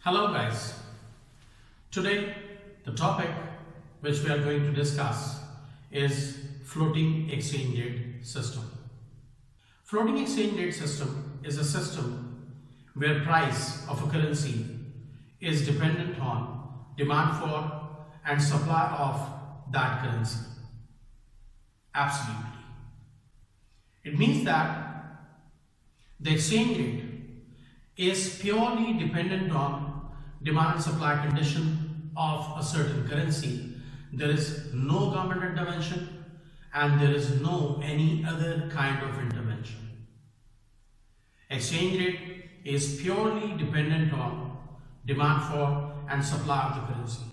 Hello guys, today the topic which we are going to discuss is floating exchange rate system. Floating exchange rate system is a system where price of a currency is dependent on demand for and supply of that currency. Absolutely. It means that the exchange rate is purely dependent on demand and supply condition of a certain currency. There is no government intervention and there is no any other kind of intervention. Exchange rate is purely dependent on demand for and supply of the currency.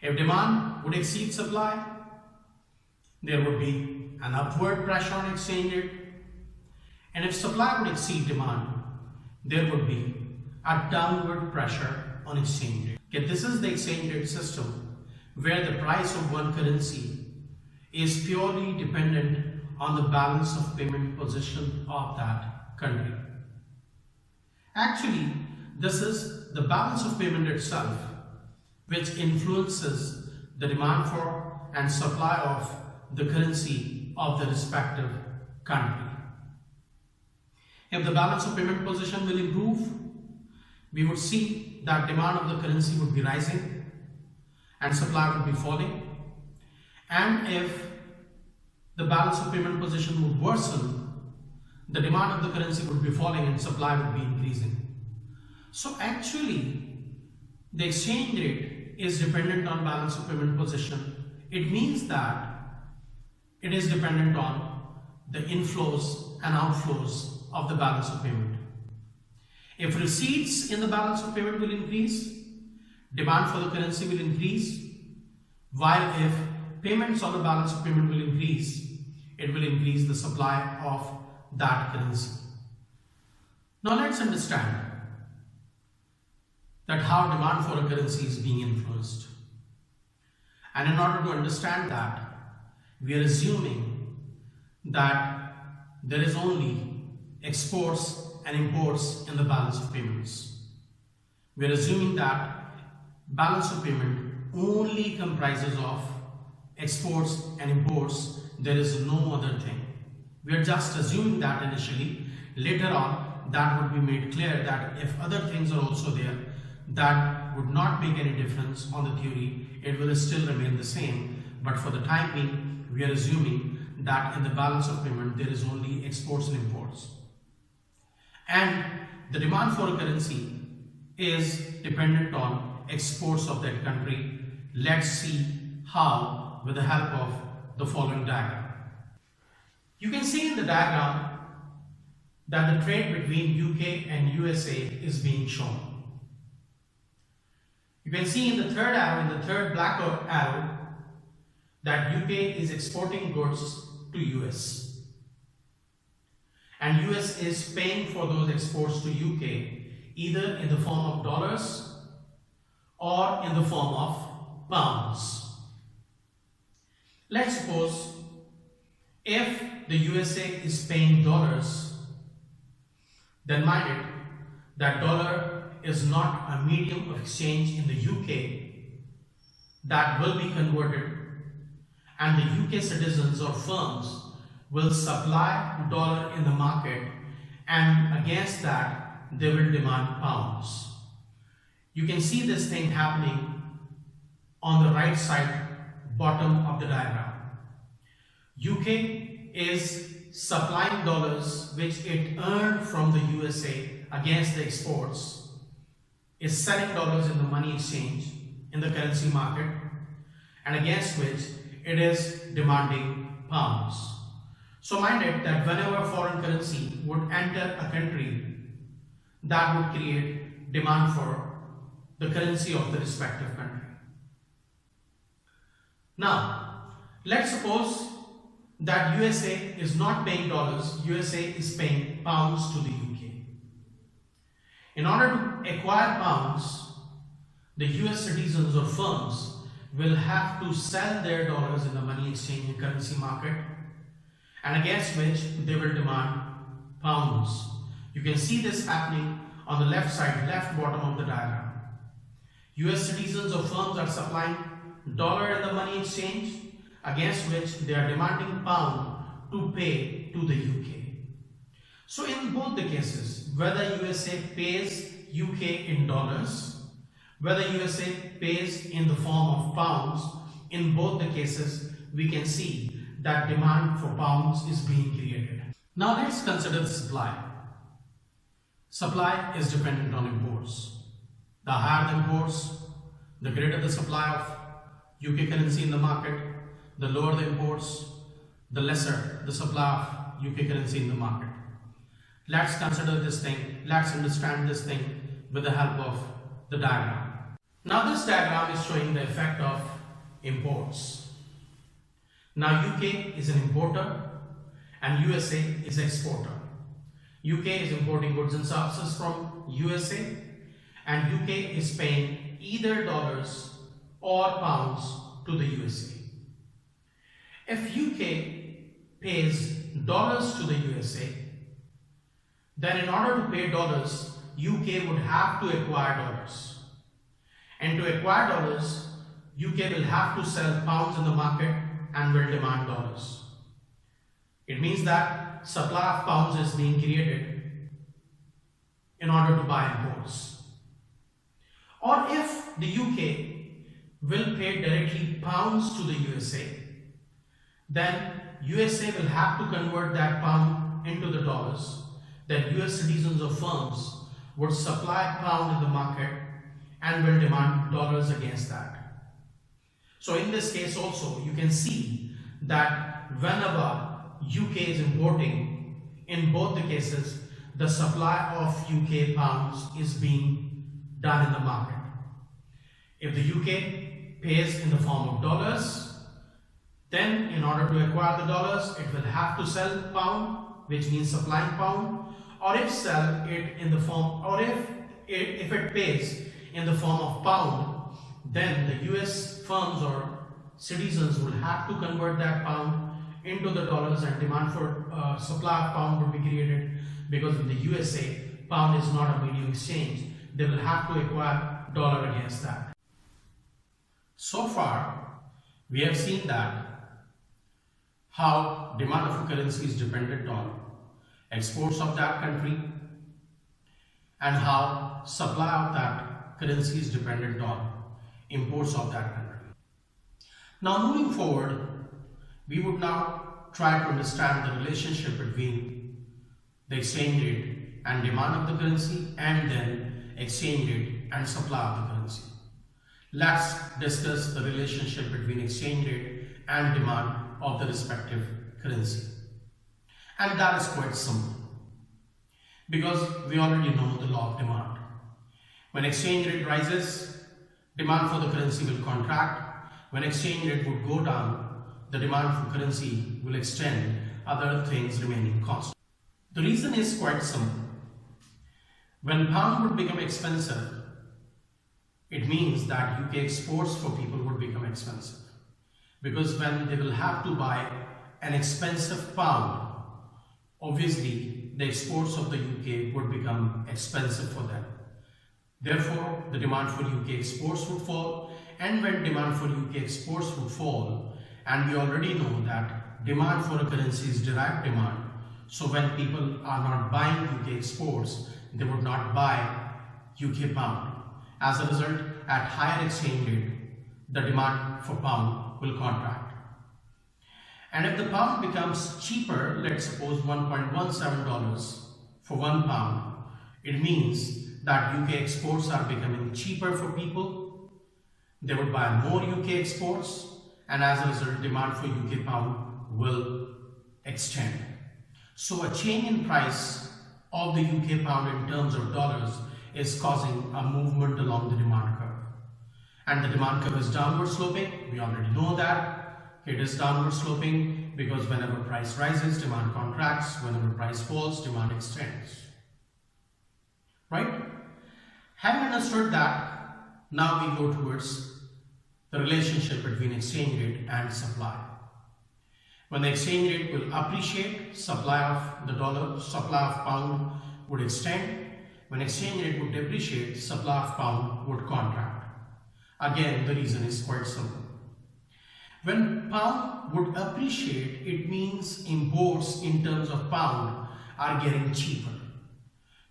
If demand would exceed supply, there would be an upward pressure on exchange rate, and if supply would exceed demand, there would be a downward pressure on exchange rate. Okay, this is the exchange rate system where the price of one currency is purely dependent on the balance of payment position of that country. Actually, this is the balance of payment itself which influences the demand for and supply of the currency of the respective country. If the balance of payment position will improve, we would see that demand of the currency would be rising and supply would be falling. And if the balance of payment position would worsen, the demand of the currency would be falling and supply would be increasing. So actually, the exchange rate is dependent on balance of payment position. It means that it is dependent on the inflows and outflows of the balance of payment. If receipts in the balance of payment will increase, demand for the currency will increase, while if payments on the balance of payment will increase, it will increase the supply of that currency. Now let's understand that how demand for a currency is being influenced. And in order to understand that, we are assuming that there is only exports and imports in the balance of payments. We are assuming that balance of payment only comprises of exports and imports. There is no other thing. We are just assuming that initially. Later on, that would be made clear that if other things are also there, that would not make any difference on the theory. It will still remain the same. But for the time being, we are assuming that in the balance of payment, there is only exports and imports. And the demand for a currency is dependent on exports of that country. Let's see how with the help of the following diagram. You can see in the diagram that the trade between UK and USA is being shown. You can see in the third arrow, in the third black arrow, that UK is exporting goods to US. And US is paying for those exports to UK either in the form of dollars or in the form of pounds. Let's suppose if the USA is paying dollars, then mind it that dollar is not a medium of exchange in the UK that will be converted, and the UK citizens or firms will supply dollar in the market, and against that they will demand pounds. You can see this thing happening on the right side bottom of the diagram. UK is supplying dollars which it earned from the USA against the exports, is selling dollars in the money exchange in the currency market, and against which it is demanding pounds. So mind it that whenever foreign currency would enter a country, that would create demand for the currency of the respective country. Now, let's suppose that USA is not paying dollars, USA is paying pounds to the UK. In order to acquire pounds, the US citizens or firms will have to sell their dollars in the money exchange and currency market, and against which they will demand pounds. You can see this happening on the left side, left bottom of the diagram. US citizens or firms are supplying dollar in the money exchange against which they are demanding pound to pay to the UK. So in both the cases, whether USA pays UK in dollars, whether USA pays in the form of pounds, in both the cases we can see that demand for pounds is being created. Now let's consider the supply. Supply is dependent on imports. The higher the imports, the greater the supply of UK currency in the market. The lower the imports, the lesser the supply of UK currency in the market. Let's consider this thing, let's understand this thing with the help of the diagram. Now this diagram is showing the effect of imports. Now UK is an importer and USA is exporter. UK is importing goods and services from USA and UK is paying either dollars or pounds to the USA. If UK pays dollars to the USA, then in order to pay dollars, UK would have to acquire dollars. And to acquire dollars, UK will have to sell pounds in the market and will demand dollars. It means that supply of pounds is being created in order to buy imports. Or if the UK will pay directly pounds to the USA, then USA will have to convert that pound into the dollars. Then US citizens or firms would supply pound in the market and will demand dollars against that. So in this case also, you can see that whenever UK is importing, in both the cases, the supply of UK pounds is being done in the market. If the UK pays in the form of dollars, then in order to acquire the dollars, it will have to sell pound, which means supplying pound, or if sell it in the form, or if it pays in the form of pound, then the US firms or citizens will have to convert that pound into the dollars and demand for supply of pound would be created, because in the USA, pound is not a medium exchange. They will have to acquire dollar against that. So far, we have seen that how demand of a currency is dependent on exports of that country and how supply of that currency is dependent on imports of that country. Now moving forward, we would now try to understand the relationship between the exchange rate and demand of the currency and then exchange rate and supply of the currency. Let's discuss the relationship between exchange rate and demand of the respective currency. And that is quite simple, because we already know the law of demand. When exchange rate rises, demand for the currency will contract. When exchange rate would go down, the demand for currency will extend, other things remaining constant. The reason is quite simple. When pound would become expensive, it means that UK exports for people would become expensive. Because when they will have to buy an expensive pound, obviously the exports of the UK would become expensive for them. Therefore, the demand for UK exports would fall, and when demand for UK exports would fall, and we already know that demand for a currency is derived demand, so when people are not buying UK exports, they would not buy UK pound. As a result, at higher exchange rate, the demand for pound will contract. And if the pound becomes cheaper, let's suppose $1.17 for 1 pound, it means that UK exports are becoming cheaper for people. They would buy more UK exports, and as a result, demand for UK pound will extend. So a change in price of the UK pound in terms of dollars is causing a movement along the demand curve. And the demand curve is downward sloping. We already know that. It is downward sloping because whenever price rises, demand contracts. Whenever price falls, demand extends. Right? Having understood that, now we go towards the relationship between exchange rate and supply. When the exchange rate will appreciate, supply of the dollar, supply of pound would extend. when exchange rate would depreciate, supply of pound would contract. Again, the reason is quite simple. When pound would appreciate, it means imports in terms of pound are getting cheaper.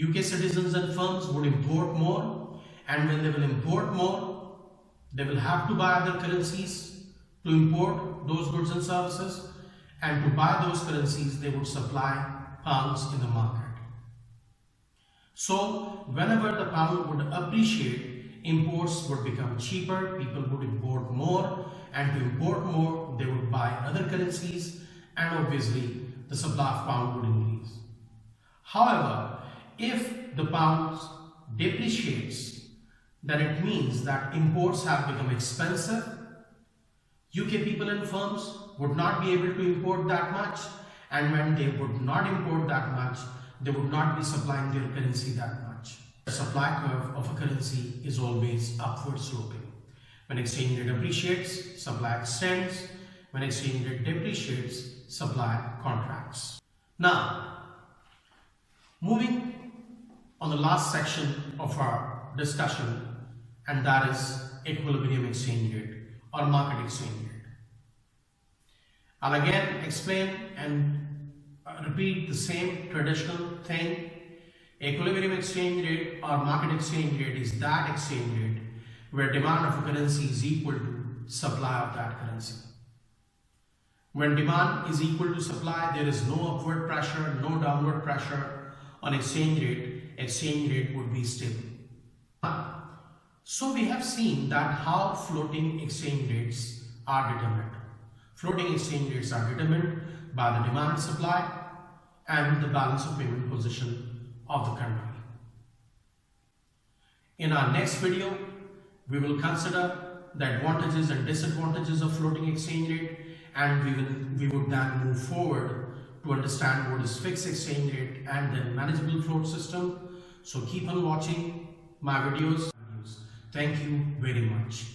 UK citizens and firms would import more, and when they will import more, they will have to buy other currencies to import those goods and services, and to buy those currencies they would supply pounds in the market. So whenever the pound would appreciate, imports would become cheaper, people would import more, and to import more they would buy other currencies, and obviously the supply of pound would increase. However, if the pound depreciates, then it means that imports have become expensive. UK people and firms would not be able to import that much, and when they would not import that much, they would not be supplying their currency that much. The supply curve of a currency is always upward sloping. When exchange rate appreciates, supply extends. When exchange rate depreciates, supply contracts. Now, moving on the last section of our discussion, and that is equilibrium exchange rate or market exchange rate. I'll again explain and repeat the same traditional thing. Equilibrium exchange rate or market exchange rate is that exchange rate where demand of a currency is equal to supply of that currency. When demand is equal to supply, there is no upward pressure, no downward pressure on exchange rate would be stable. So we have seen that how floating exchange rates are determined. Floating exchange rates are determined by the demand and supply and the balance of payment position of the country. In our next video, we will consider the advantages and disadvantages of floating exchange rate, and we would then move forward to understand what is fixed exchange rate and then manageable float system. So keep on watching my videos. Thank you very much.